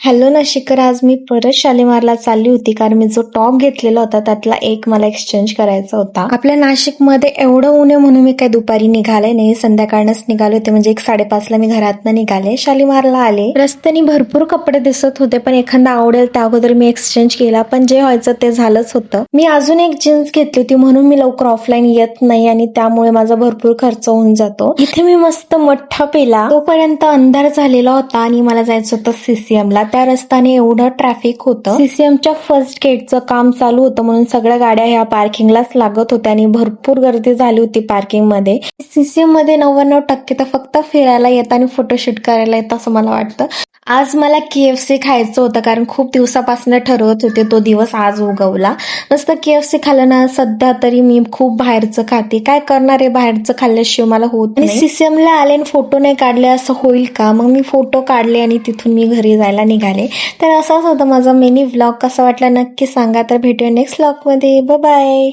Hello नाशिककर, आज मी परत शालीमारला चालली होती कारण मी जो टॉप घेतलेला होता त्यातला एक मला एक्सचेंज करायचा होता. आपल्या नाशिकमध्ये एवढं ऊन आहे म्हणून मी काही दुपारी निघाले नाही, संध्याकाळनच निघाले होते. म्हणजे 1:30ला मी घरातनं निघाले, शालीमारला आले. रस्त्याने भरपूर कपडे दिसत होते पण एखादा आवडेल त्या अगोदर मी एक्सचेंज केला, पण जे व्हायचं ते झालंच होतं. मी अजून एक जीन्स घेतली होती म्हणून मी लवकर ऑफलाईन येत नाही आणि त्यामुळे माझा भरपूर खर्च होऊन जातो. इथे मी मस्त मठ्ठा पिला, तोपर्यंत अंधार झालेला होता आणि मला जायचं होतं सीसीएमला. त्या रस्त्याने एवढं ट्रॅफिक होतं. सीसीएमच्या फर्स्ट गेटचं काम चालू होतं म्हणून सगळ्या गाड्या ह्या पार्किंगलाच लागत होत्या आणि भरपूर गर्दी झाली होती पार्किंग मध्ये. सीसीएम मध्ये 99% तर फक्त फिरायला येत आणि फोटोशूट करायला येत असं मला वाटतं. आज मला KFC खायचं होतं कारण खूप दिवसापासून ठरवत होते, तो दिवस आज उगवला. नुसतं KFC खाल्लं ना, सध्या तरी मी खूप बाहेरचं खाते. काय करणार आहे, बाहेरचं खाल्ल्याशिवाय मला होत नाही. सीसीएमला आले आणि फोटो नाही काढले असं होईल का? मग मी फोटो काढले आणि तिथून मी घरी जायला निघाले. तर असाच होता माझा मिनी व्लॉग. कसा वाटला नक्की सांगा. तर भेटूया नेक्स्ट व्लॉग मध्ये. Bye bye.